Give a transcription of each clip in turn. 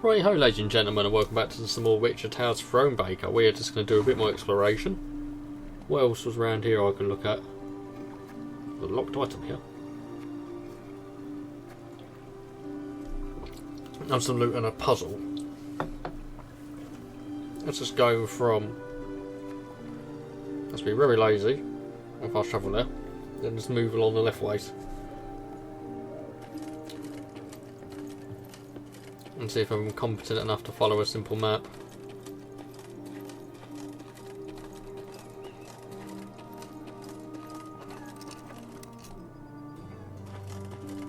Right, hello ladies and gentlemen, and welcome back to some more Witcher Tales Thronebreaker. We're just going to do a bit more exploration. What else was around here I can look at? A locked item here. And some loot and a puzzle. Let's just go from... Let's be very lazy and fast travel there. Then just move along the left ways. And see if I'm competent enough to follow a simple map.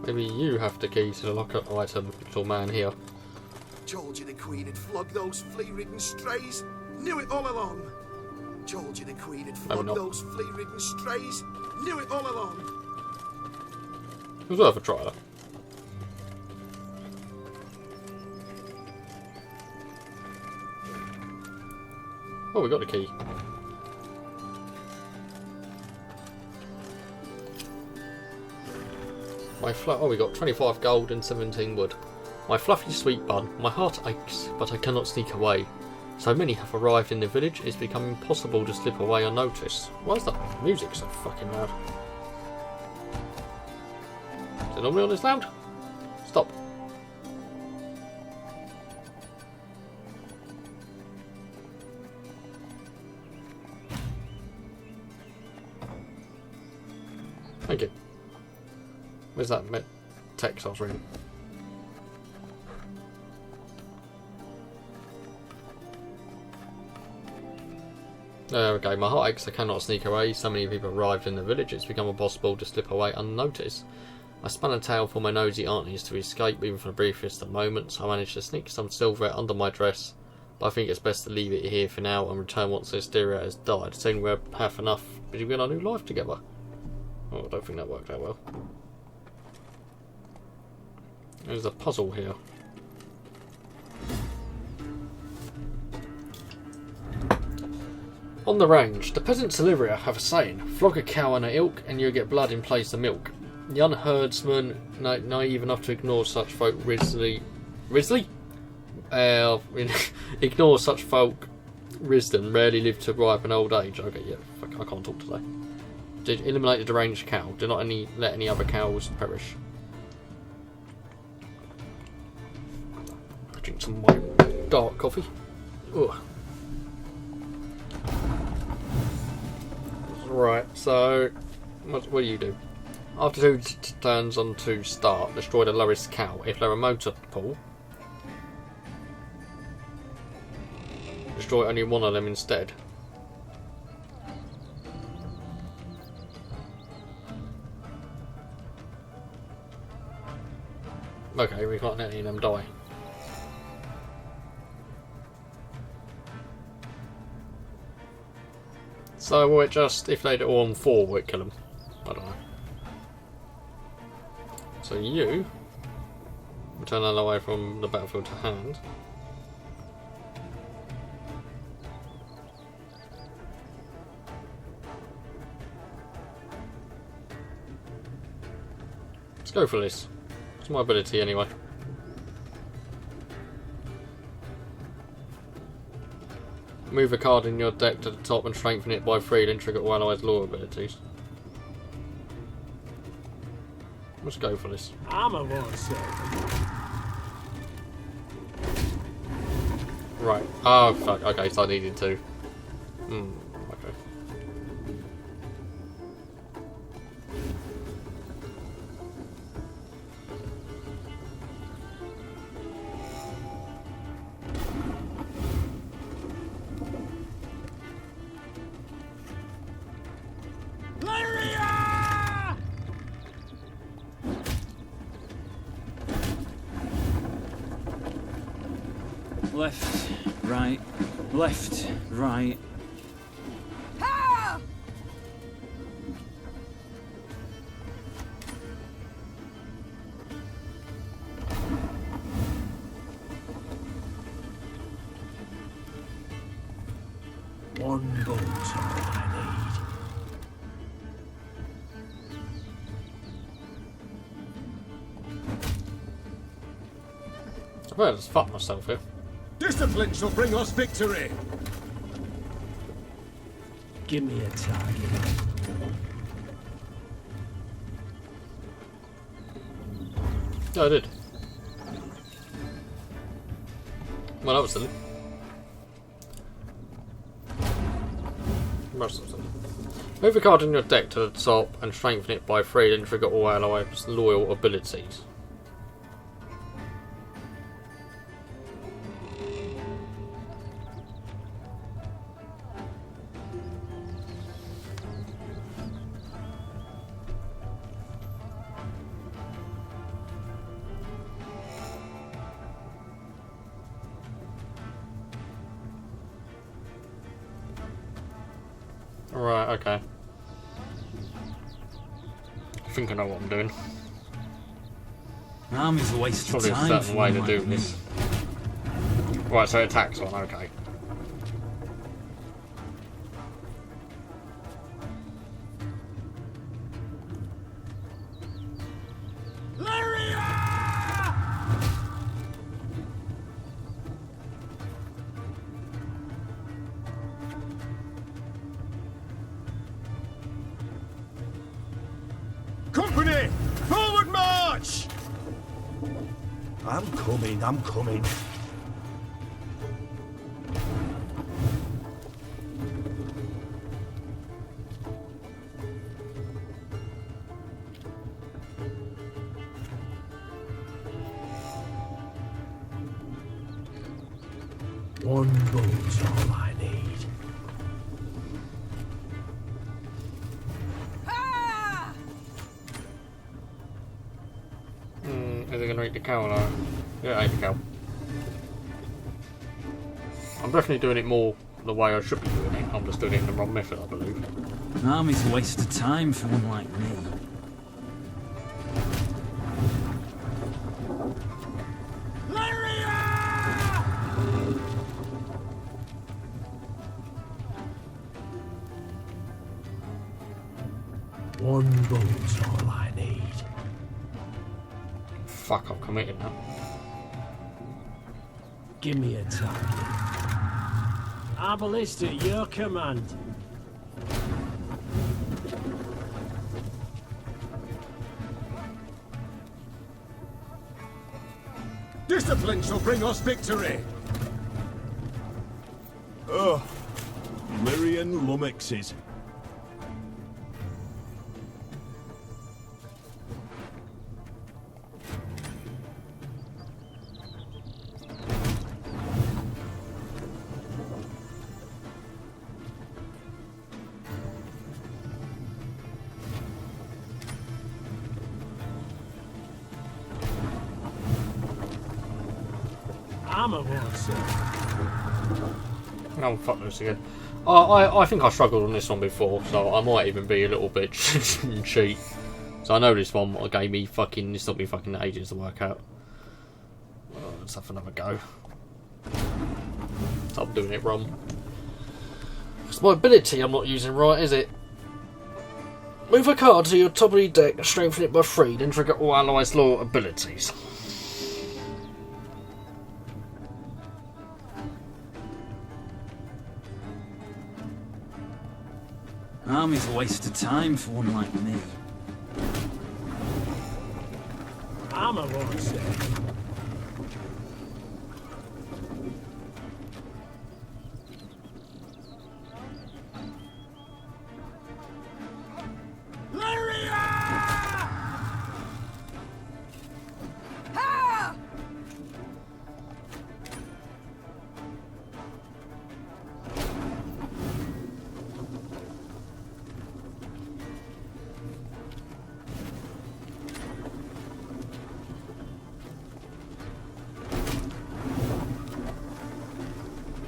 Maybe you have the key to the lock-up item, little man here. Told you the Queen had flogged those flea-ridden strays. Knew it all along. Told you the Queen had flogged those flea-ridden strays. Knew it all along. It was worth a try though. Oh, we got the key. Oh, we got 25 gold and 17 wood. My fluffy sweet bun, my heart aches, but I cannot sneak away. So many have arrived in the village, it's become impossible to slip away unnoticed. Why is that music so fucking loud? Is it normally on this loud? Stop. Thank you. Where's that text I was reading? Okay, my heart aches, I cannot sneak away. So many people arrived in the village, it's become impossible to slip away unnoticed. I spun a tale for my nosy aunties to escape, even for the briefest of moments. I managed to sneak some silver under my dress, but I think it's best to leave it here for now and return once Lyria has died. Soon we'll have enough to begin our new life together. Oh, I don't think that worked out well. There's a puzzle here. On the range, the peasants of Lyria have a saying: flog a cow and a ilk and you'll get blood in place of milk. The unherdsman, naive enough to ignore such folk ignore such folk wisdom, rarely live to ripe an old age. Okay, yeah, fuck, I can't talk today. Did eliminate the deranged cow. Do not let any other cows perish. I drink some of my dark coffee. Ugh. Right, so what do you do? After 2 turns on to start, destroy the lowest cow. If they're a motor pool, destroy only one of them instead. Okay, we can't let any of them die. So will it just, if they're all on 4, will it kill them? I don't know. So you turn that away from the battlefield to hand. Let's go for this. It's my ability anyway. Move a card in your deck to the top and strengthen it by 3, then trigger all allies' law abilities. Let's go for this. I'm a monster. Right. Oh fuck. Okay, so I needed to. Okay. Left, right, left, right. Ah! One bolt is all I need. Well, just fuck myself here. Discipline shall bring us victory. Give me a target. Yeah, I did. Well, that was silly. Move a card in your deck to the top and strengthen it by 3, then trigger all allies' loyal abilities. Right, okay. I think I know what I'm doing. Army's a waste of Probably a time certain for way one to like do me. this. Right, so it attacks on, okay. Company, forward march! I'm coming, I'm coming. One boat's all I need. Ah! Is it going to eat the cow or not? Yeah, I ate the cow. I'm definitely doing it more the way I should be doing it. I'm just doing it in the wrong method, I believe. Army's a waste of time for one like me. One boat's all I need. Fuck, I've committed now. Give me a target. Arbalist at your command. Discipline shall bring us victory. Ugh. Lyrian lummoxes. Armor won't serve. Oh, fuck this again. I think I struggled on this one before, so I might even be a little bit cheat. So I know this one gave me fucking... This took me fucking ages to work out. Let's have another go. Stop doing it wrong. It's my ability I'm not using right, is it? Move a card to your top of your deck and strengthen it by 3, then trigger all allies' loyal abilities. Army's a waste of time for one like me. Armor won't serve. Ah!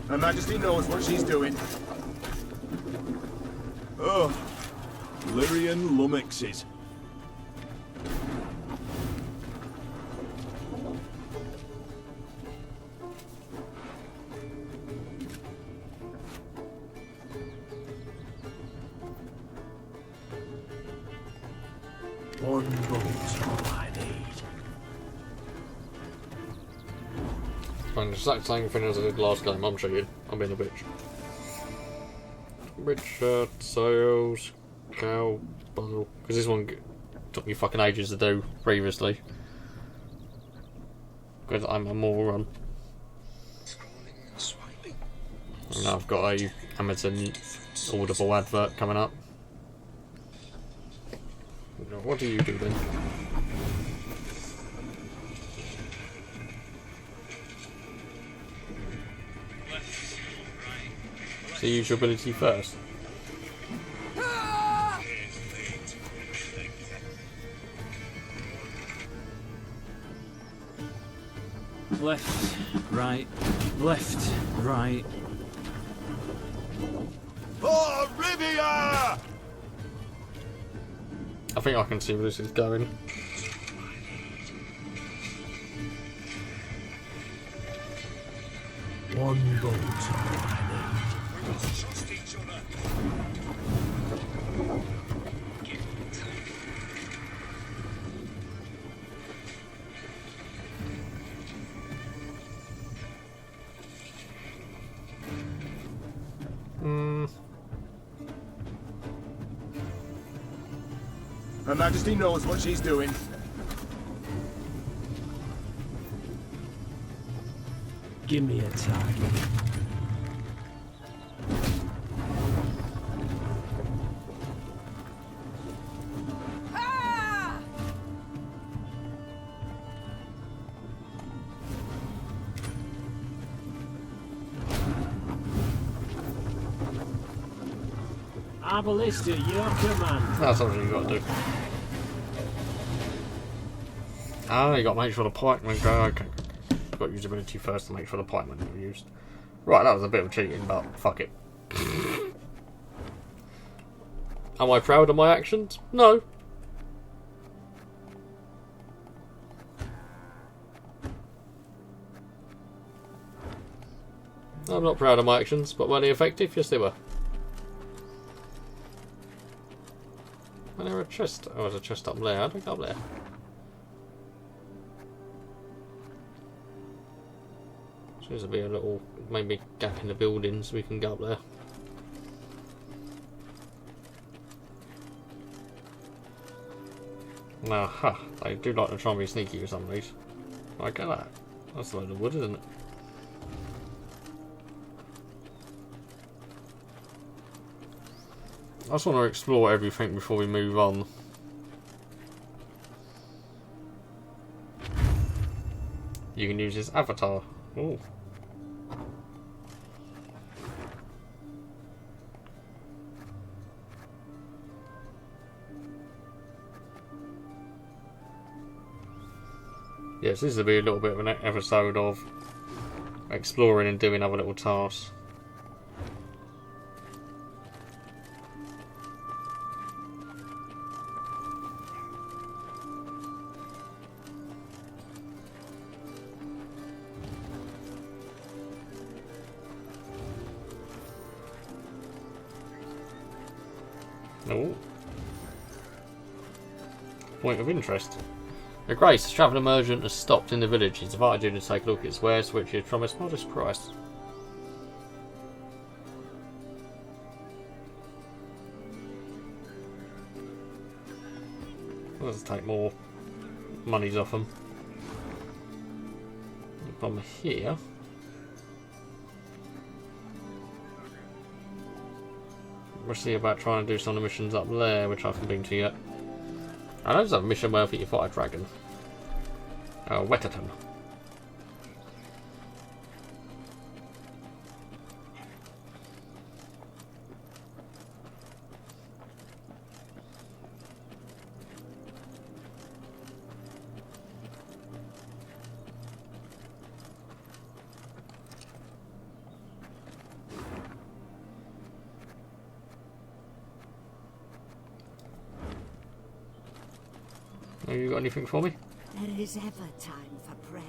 Her Majesty knows what she's doing. Ugh. Lyrian lummoxes. One boat's all I need. Doing the exact same thing as I did last game. I'm cheating. I'm being a bitch. Richard, sales, cow, puzzle. Because this one took me fucking ages to do previously. Because I'm a moron. And now I've got a Amazon Audible advert coming up. What do you do then? So you use your ability first. Left, right, left, right. Oh, Rivia! I think I can see where this is going. One bolt I need. Trust each other. Her Majesty knows what she's doing. Give me a target. Ah! Our ballista, your command. That's something you got to do. Ah, you got to make sure the pikemen go. Okay. Got to use ability first to make sure the pikemen are used. Right, that was a bit of cheating, but fuck it. Am I proud of my actions? No. I'm not proud of my actions, but were they effective? Yes, they were. Was there a chest? Oh, there's a chest up there. How do I go up there? Seems to be a little, maybe gap in the building so we can go up there. Now, they do like to try and be sneaky with some of these. I get that. That's a load of wood, isn't it? I just want to explore everything before we move on. You can use his avatar. Ooh. Yes, this will be a little bit of an episode of exploring and doing other little tasks. Oh. Point of interest. The Grace, travelling merchant, has stopped in the village. He's invited you to take a look at its wares, which is from its modest price. Let's take more monies off them. From here. We'll see about trying to do some of the missions up there, which I haven't been to yet. I know there's a mission where I think you fight a dragon. Wetterton. Have you got anything for me? There is ever time for prayer,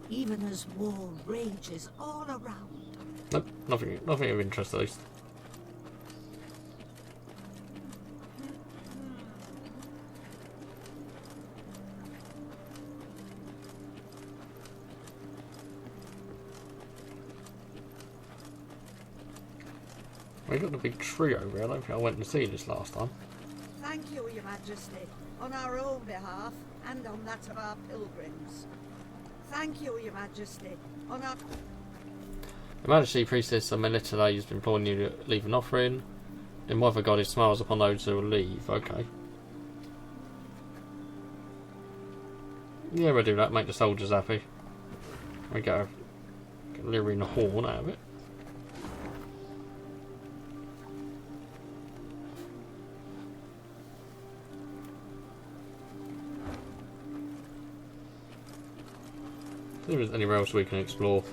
even as war rages all around. Nope, nothing of interest at least. We got the big tree over here. I don't think I went to see this last time. Thank you, Your Majesty, on our own behalf and on that of our pilgrims. Thank you, Your Majesty, on our... The Majesty Priestess of Melita has been imploring you to leave an offering. The Mother Goddess smiles upon those who will leave. Okay. Yeah, we'll do that. Make the soldiers happy. There we go. Get Lyria and the horn out of it. If there is anywhere else we can explore.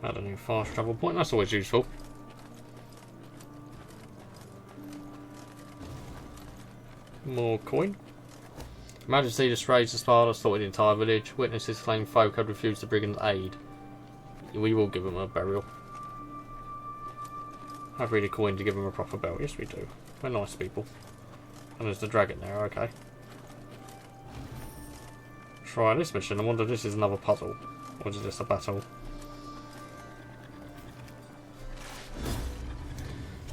Add a new fast travel point, that's always useful. More coin. Majesty displays the spire slaughtered the entire village. Witnesses claim folk had refused the brigands' aid. We will give them a burial. Have really coin to give them a proper burial. Yes, we do. We're nice people. And there's the dragon there, okay. Try this mission. I wonder if this is another puzzle. Or is this a battle?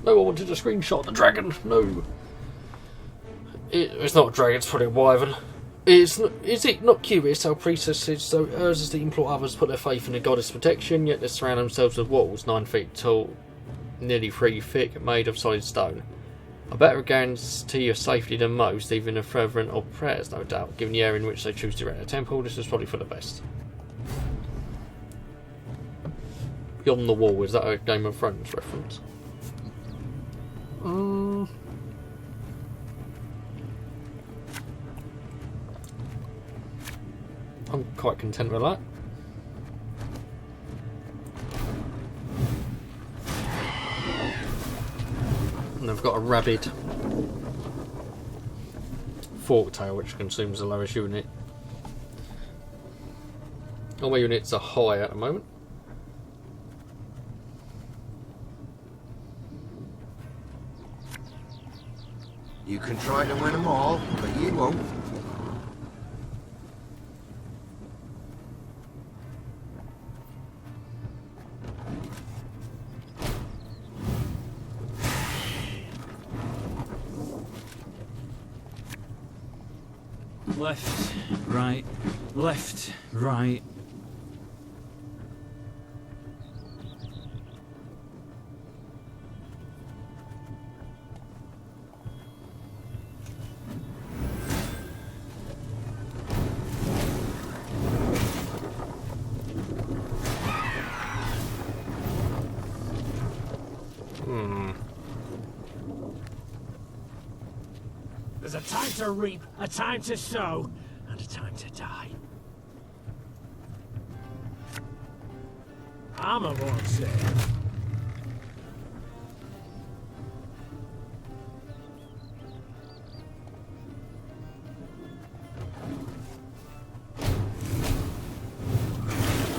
No, I wanted to screenshot the dragon. No. It's not a dragon, it's probably a wyvern. Is it not curious how priestesses so earnestly implore others to put their faith in the goddess' protection, yet they surround themselves with walls 9 feet tall, nearly 3 thick, made of solid stone? A better guarantee your safety than most, even a fervent of prayers, no doubt. Given the area in which they choose to erect a temple, this is probably for the best. Beyond the Wall, is that a Game of Thrones reference? I'm quite content with that. And I've got a rabid forktail which consumes the lowest unit. All my units are high at the moment. You can try to win them all, but you won't. Left, right, left, right. There's a time to reap, a time to sow, and a time to die. Armor won't say.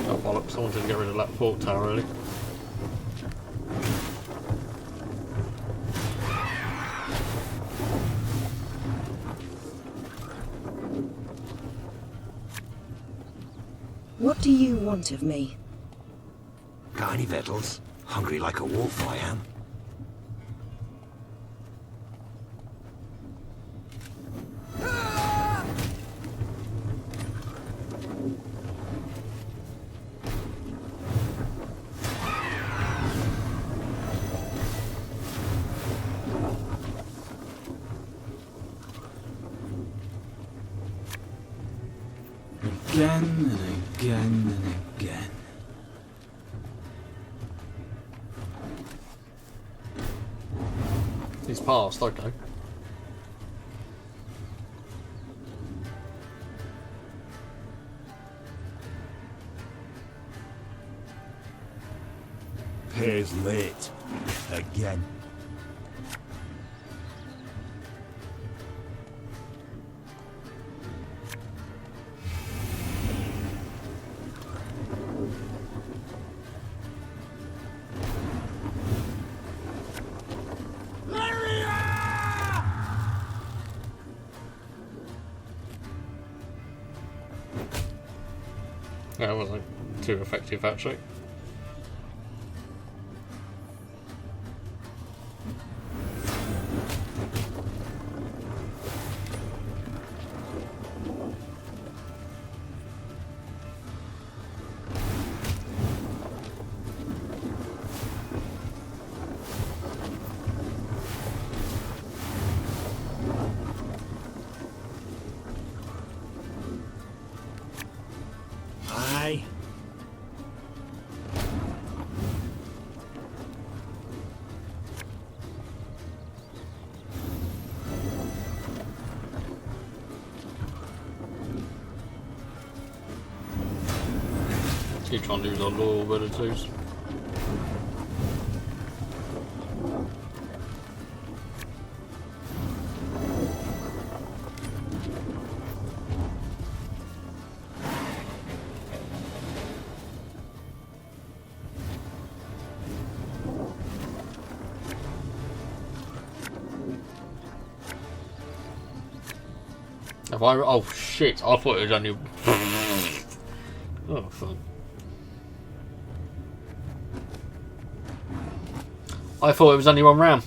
Oh bollocks, I wanted to get rid of that fort tower really. What do you want of me? Got any victuals? Hungry like a wolf, I am. Again and again and again. He's passed, okay. Here's late. Again. Yeah, it wasn't too effective actually. Aye. Keep trying to use our loyal abilities. Have I? Oh shit! I thought it was only. Oh fuck! I thought it was only one round.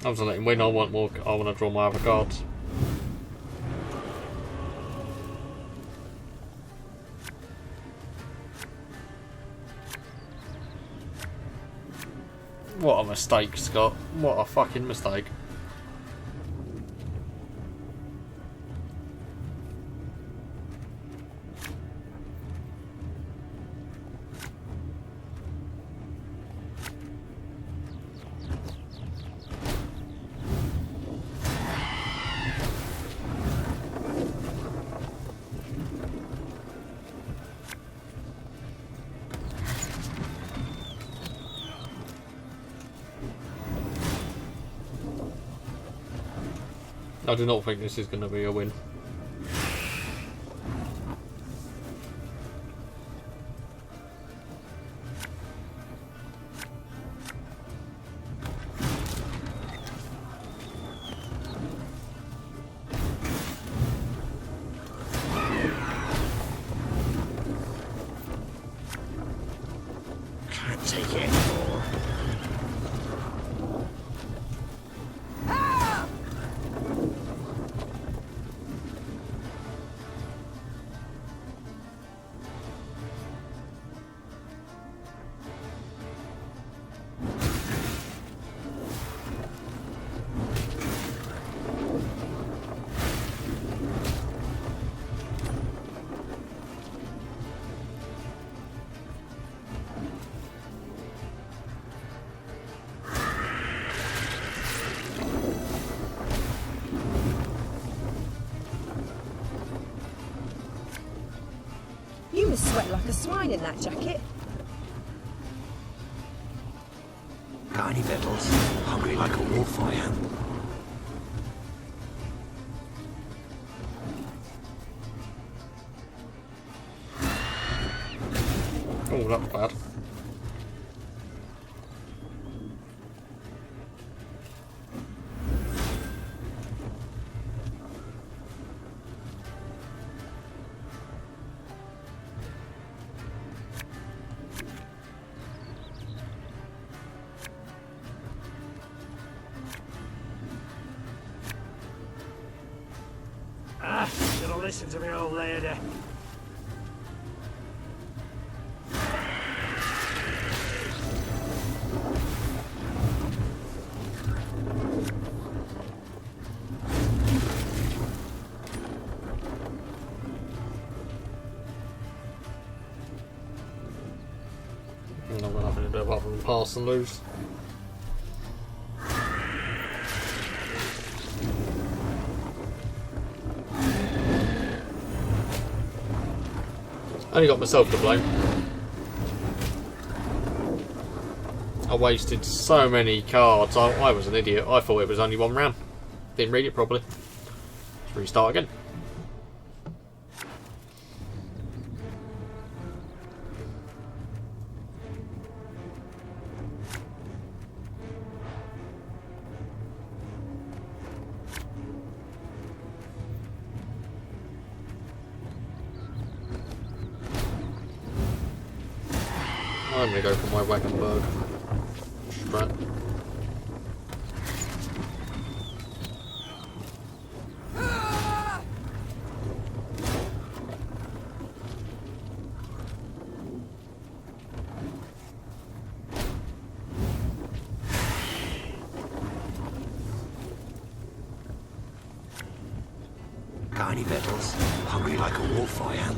I was letting him win. I want more. I want to draw my other cards. What a mistake, Scott. What a fucking mistake. I do not think this is going to be a win. Can't take it anymore. You must sweat like a swine in that jacket. Got any victuals? Hungry like a wolf, I am. Oh, that was bad. Should have listened to me old lady. I'm not going to have any bit apart from pass and lose. Only got myself to blame. I wasted so many cards. I was an idiot. I thought it was only one round. Didn't read it properly. Let's restart again. I'm gonna go for my Wagenberg strat. Got any victuals? Hungry like a wolf, I am.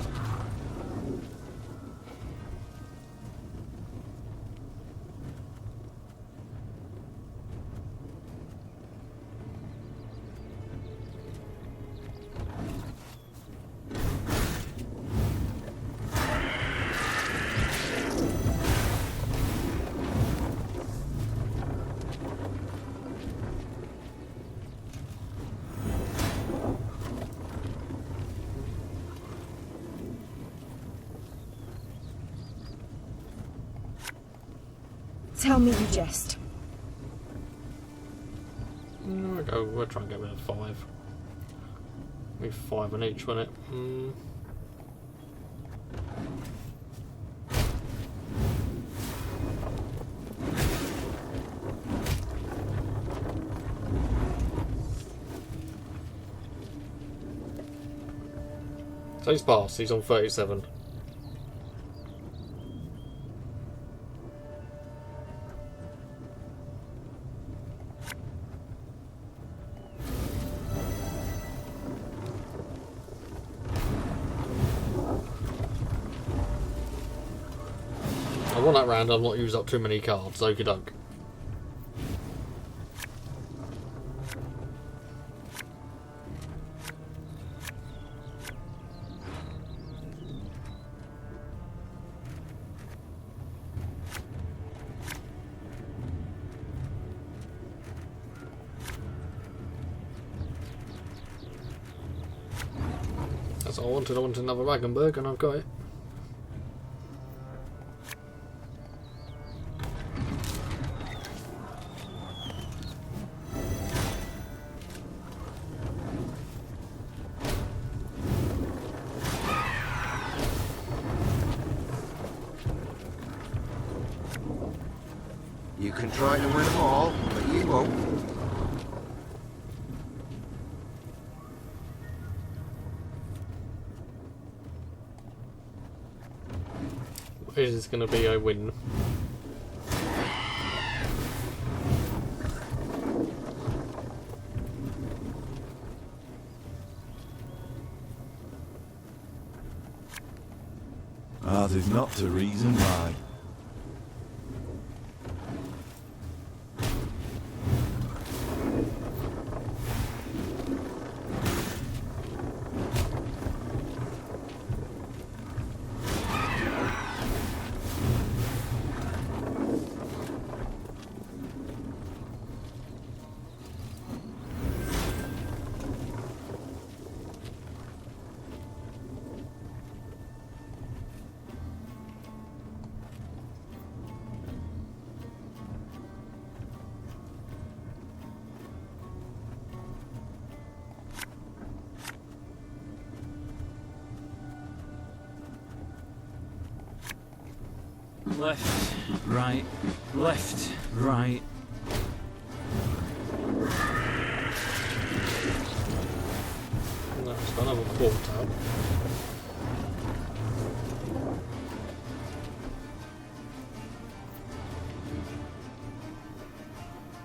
Tell me you jest. We'll try and get rid of 5. Leave 5 on each, won't it? So he's passed, he's on 37. I want that round, I've not used up too many cards, okie doke. That's what I wanted. I wanted another Wagenberg and I've got it. You can try to win them all, but you won't. Is this going to be a win? Art is not to reason why. Left, right, left, right. No, it's got another quarter.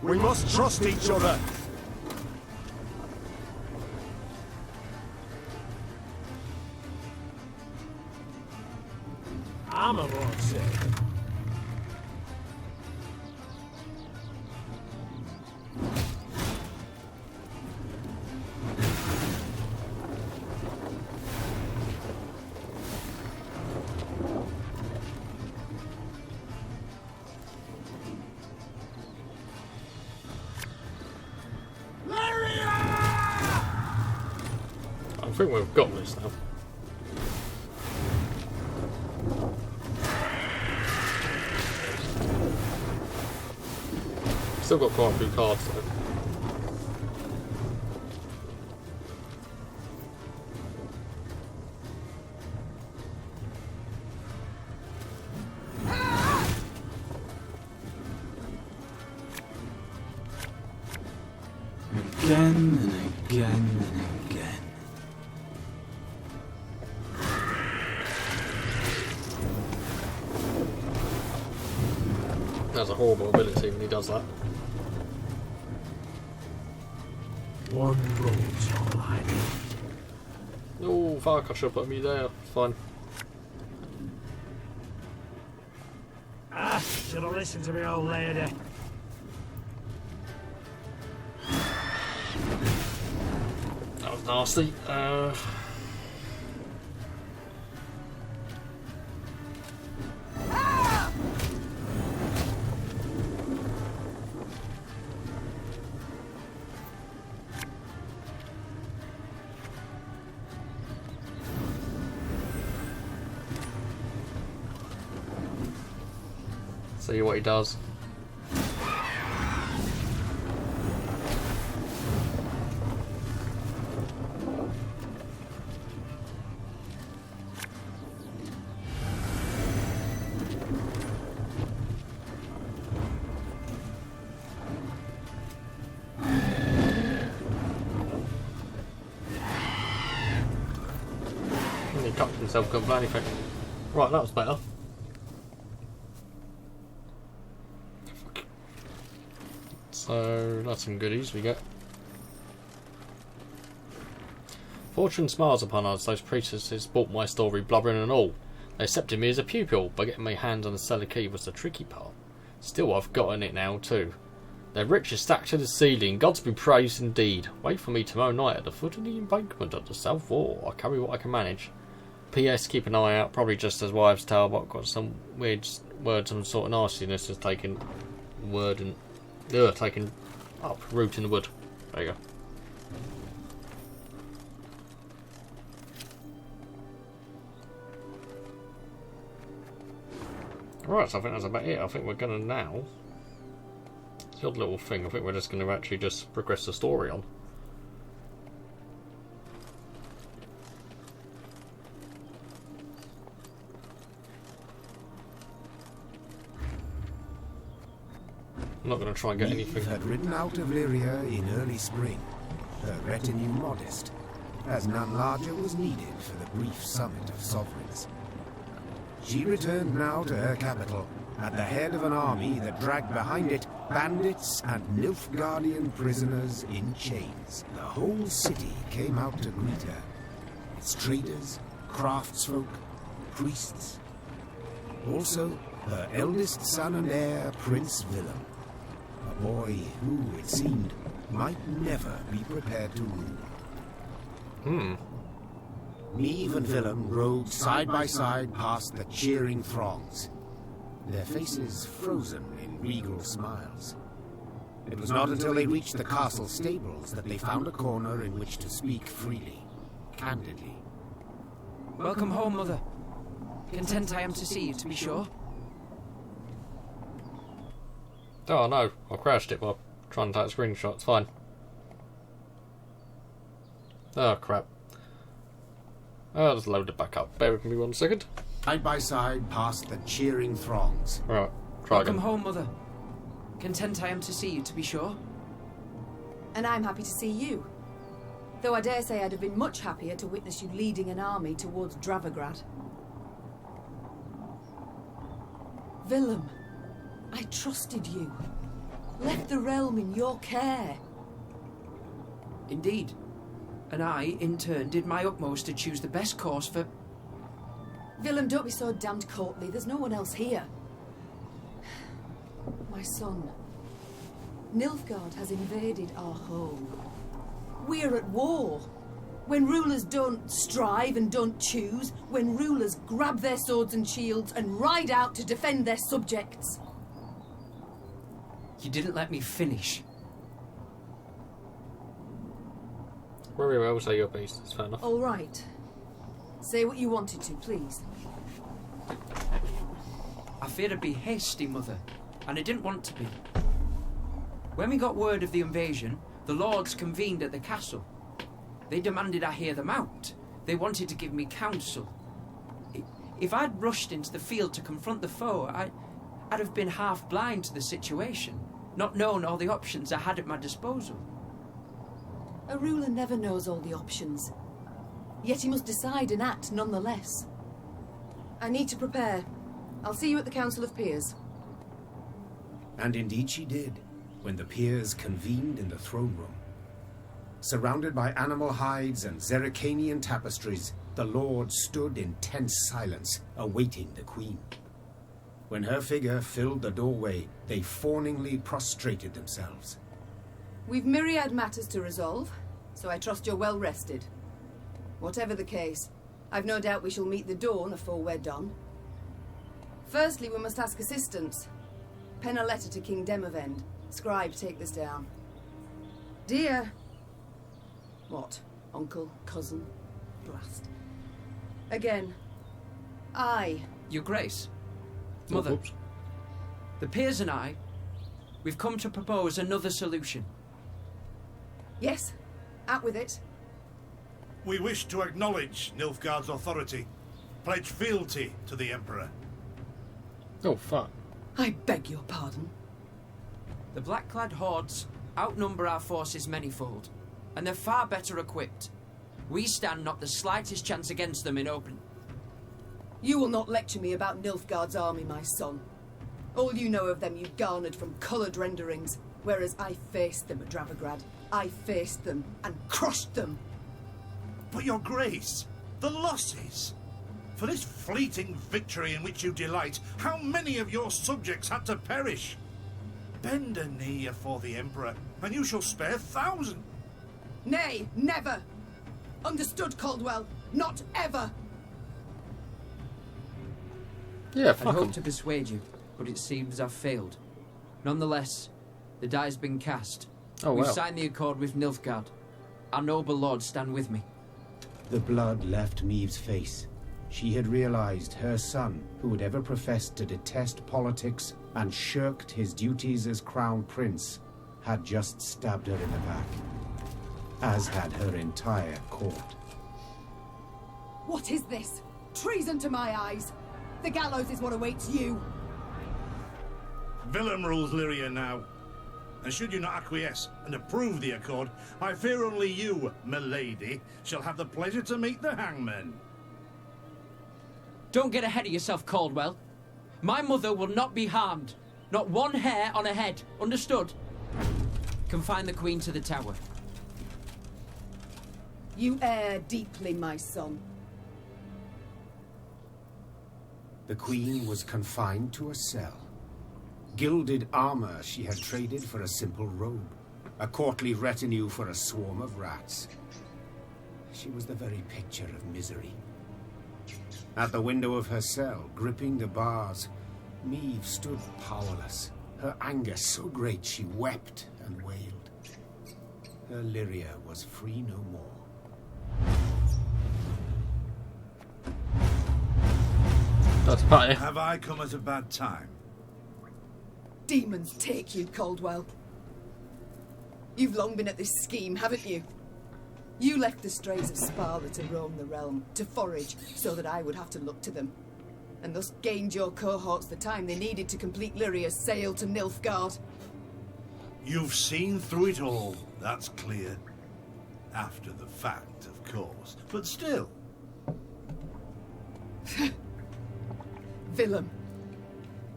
We must trust each other. I'm a more sick. I think we've got this now. Still got quite a few cards though. and again and again. That's a horrible ability when he does that. One road's all I need. Oh fuck, I should have put me there. It's fine. Should have listened to me, old lady. That was nasty. See what he does. He cut himself, couldn't play anything. Right, that was better. So that's some goodies we get. Fortune smiles upon us. Those priestesses bought my story, blubbering and all. They accepted me as a pupil, but getting my hands on the cellar key was the tricky part. Still, I've gotten it now too. Their riches stacked to the ceiling. Gods be praised indeed. Wait for me tomorrow night at the foot of the embankment at the south wall. I'll carry what I can manage. P.S. Keep an eye out. Probably just as wives' tale, but I've got some weird words and sort of nastiness has taken word and taken up root in the wood. There you go. Right, so I think that's about it. I think we're going to now... It's the odd little thing. I think we're just going to actually just progress the story on. I'm not going to try and get anything. Meve had ridden out of Lyria in early spring, her retinue modest, as none larger was needed for the brief summit of sovereigns. She returned now to her capital, at the head of an army that dragged behind it bandits and Nilfgaardian prisoners in chains. The whole city came out to greet her. Its traders, craftsfolk, priests. Also, her eldest son and heir, Prince Willem. A boy who, it seemed, might never be prepared to rule. Meve and Willem rode side by side past the cheering throngs, their faces frozen in regal smiles. It was not until they reached the castle stables that they found a corner in which to speak freely, candidly. Welcome home, Mother. Content I am to see you, to be sure. Oh no, I crashed it while trying to take a screenshot. It's fine. Oh crap. I'll just load it back up. Bear with me 1 second. Side by side past the cheering throngs. Right, try Welcome again. home, Mother. Content I am to see you, to be sure. And I'm happy to see you. Though I dare say I'd have been much happier to witness you leading an army towards Dravograd. Willem, I trusted you. Left the realm in your care. Indeed. And I, in turn, did my utmost to choose the best course for... Willem, don't be so damned courtly. There's no one else here. My son. Nilfgaard has invaded our home. We're at war. When rulers don't strive and don't choose, when rulers grab their swords and shields and ride out to defend their subjects. You didn't let me finish. Very well, say your piece. It's fair enough. All right. Say what you wanted to, please. I feared I'd be hasty, Mother, and I didn't want to be. When we got word of the invasion, the lords convened at the castle. They demanded I hear them out. They wanted to give me counsel. If I'd rushed into the field to confront the foe, I'd have been half blind to the situation, not known all the options I had at my disposal. A ruler never knows all the options. Yet he must decide and act nonetheless. I need to prepare. I'll see you at the Council of Peers. And indeed she did, when the peers convened in the throne room. Surrounded by animal hides and Zerrikanian tapestries, the Lord stood in tense silence, awaiting the Queen. When her figure filled the doorway, they fawningly prostrated themselves. We've myriad matters to resolve, so I trust you're well rested. Whatever the case, I've no doubt we shall meet the dawn afore we're done. Firstly, we must ask assistance. Pen a letter to King Demavend. Scribe, take this down. Dear... What? Uncle? Cousin? Blast. Again. Your Grace. Mother. Oops. The peers and I, we've come to propose another solution. Yes, out with it. We wish to acknowledge Nilfgaard's authority, pledge fealty to the Emperor. Oh, fuck. I beg your pardon. The black-clad hordes outnumber our forces manyfold, and they're far better equipped. We stand not the slightest chance against them in open. You will not lecture me about Nilfgaard's army, my son. All you know of them you garnered from coloured renderings, whereas I faced them at Dravigrad. I faced them and crushed them. But your Grace, the losses! For this fleeting victory in which you delight, how many of your subjects had to perish? Bend a knee afore the Emperor, and you shall spare 1,000. Nay, never! Understood, Caldwell? Not ever! Yeah, I'd fuck 'em. hoped to persuade you, but it seems I've failed. Nonetheless, the die's been cast. Oh, We've well. signed the accord with Nilfgaard. Our noble lords stand with me. The blood left Meve's face. She had realized her son, who had ever professed to detest politics and shirked his duties as crown prince, had just stabbed her in the back, as had her entire court. What is this? Treason to my eyes! The gallows is what awaits you! Willem rules Lyria now. And should you not acquiesce and approve the accord, I fear only you, milady, shall have the pleasure to meet the hangman. Don't get ahead of yourself, Caldwell. My mother will not be harmed. Not one hair on her head. Understood? Confine the Queen to the tower. You err deeply, my son. The Queen was confined to a cell. Gilded armor she had traded for a simple robe, a courtly retinue for a swarm of rats. She was the very picture of misery. At the window of her cell, gripping the bars, Meve stood powerless, her anger so great she wept and wailed. Her Lyria was free no more. That's funny. Have I come at a bad time? Demons take you, Caldwell. You've long been at this scheme, haven't you? You left the strays of Sparla to roam the realm, to forage, so that I would have to look to them. And thus gained your cohorts the time they needed to complete Lyria's sail to Nilfgaard. You've seen through it all, that's clear. After the fact, of course. But still. Willem,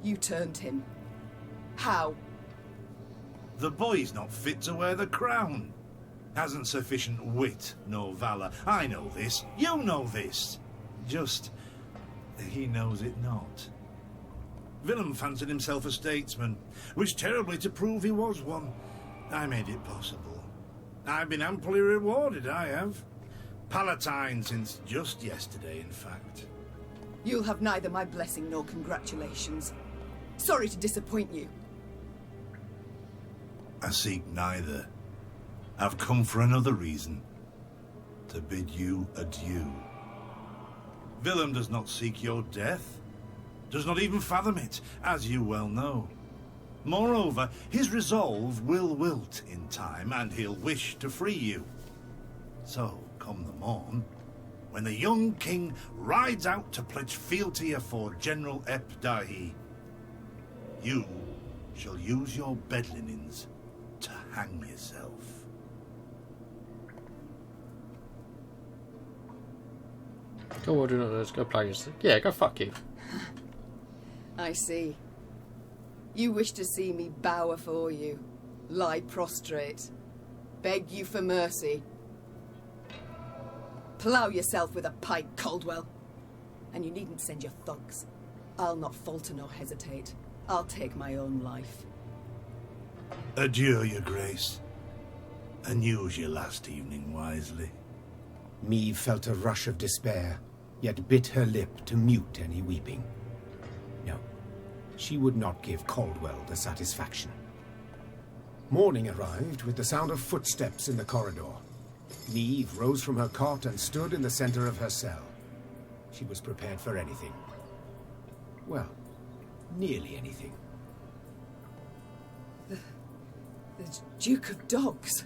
you turned him. How? The boy's not fit to wear the crown. Hasn't sufficient wit nor valour. I know this. You know this. Just, he knows it not. Willem fancied himself a statesman. Wished terribly to prove he was one. I made it possible. I've been amply rewarded, I have. Palatine since just yesterday, in fact. You'll have neither my blessing nor congratulations. Sorry to disappoint you. I seek neither. I've come for another reason. To bid you adieu. Willem does not seek your death. Does not even fathom it, as you well know. Moreover, his resolve will wilt in time, and he'll wish to free you. So, come the morn, when the young king rides out to pledge fealty afore General Ep Dahi, you shall use your bed linens to hang yourself. Go on, do not let's go play. Yeah, go fuck you. I see. You wish to see me bow afore you, lie prostrate, beg you for mercy. Plough yourself with a pike, Caldwell. And you needn't send your thugs. I'll not falter nor hesitate. I'll take my own life. Adieu, your grace. And use your last evening wisely. Meve felt a rush of despair, yet bit her lip to mute any weeping. No, she would not give Caldwell the satisfaction. Morning arrived with the sound of footsteps in the corridor. Meve rose from her cot and stood in the center of her cell. She was prepared for anything. Well, nearly anything. The Duke of Dogs.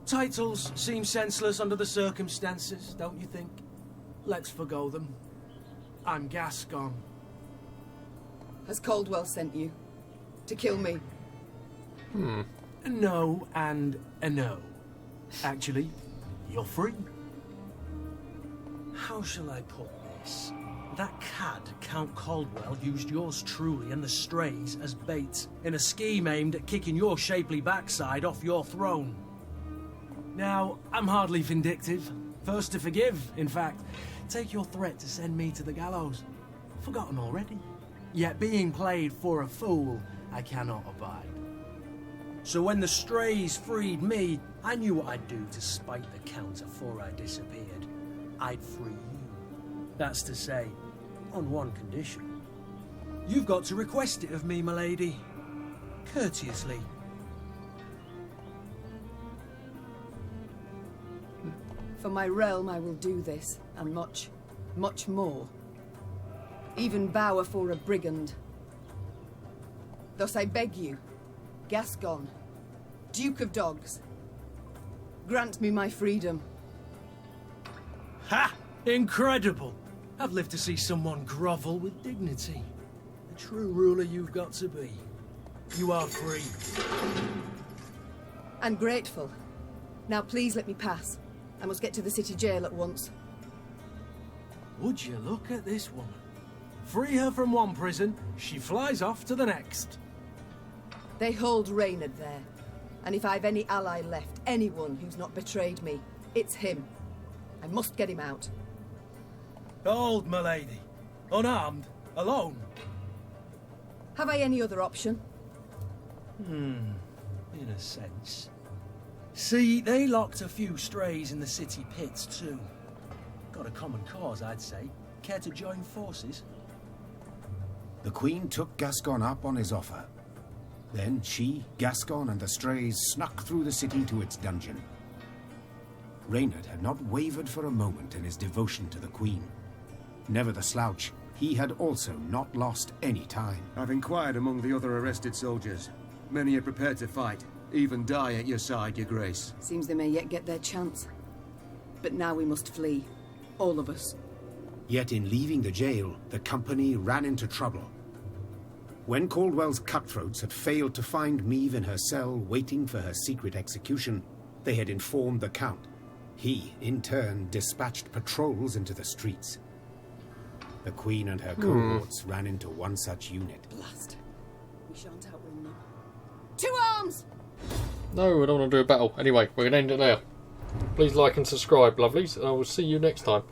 Titles seem senseless under the circumstances, don't you think? Let's forgo them. I'm Gascon. Has Caldwell sent you? To kill me? A no and a no. Actually, you're free. How shall I put this? That cad, Count Caldwell, used yours truly and the strays as bait in a scheme aimed at kicking your shapely backside off your throne. Now, I'm hardly vindictive. First to forgive, in fact. Take your threat to send me to the gallows. Forgotten already. Yet being played for a fool, I cannot abide. So when the strays freed me, I knew what I'd do to spite the Count afore I disappeared. I'd free you. That's to say, on one condition. You've got to request it of me, my lady. Courteously. For my realm I will do this, and much, much more. Even bow afore a brigand. Thus I beg you, Gascon, Duke of Dogs, grant me my freedom. Ha! Incredible! I've lived to see someone grovel with dignity. The true ruler you've got to be. You are free. I'm grateful. Now please let me pass. I must get to the city jail at once. Would you look at this woman? Free her from one prison, she flies off to the next. They hold Reynard there. And if I've any ally left, anyone who's not betrayed me, it's him. I must get him out. Hold, my lady. Unarmed, alone. Have I any other option? In a sense. See, they locked a few strays in the city pits too. Got a common cause, I'd say. Care to join forces? The Queen took Gascon up on his offer. Then she, Gascon, and the strays snuck through the city to its dungeon. Reynard had not wavered for a moment in his devotion to the Queen. Never the slouch, he had also not lost any time. I've inquired among the other arrested soldiers. Many are prepared to fight, even die at your side, your grace. Seems they may yet get their chance. But now we must flee. All of us. Yet in leaving the jail, the company ran into trouble. When Caldwell's cutthroats had failed to find Meve in her cell waiting for her secret execution, they had informed the Count. He, in turn, dispatched patrols into the streets. The Queen and her cohorts ran into one such unit. Blast. We shan't outrun them. To arms! No, I don't want to do a battle. Anyway, we're going to end it there. Please like and subscribe, lovelies, and I will see you next time.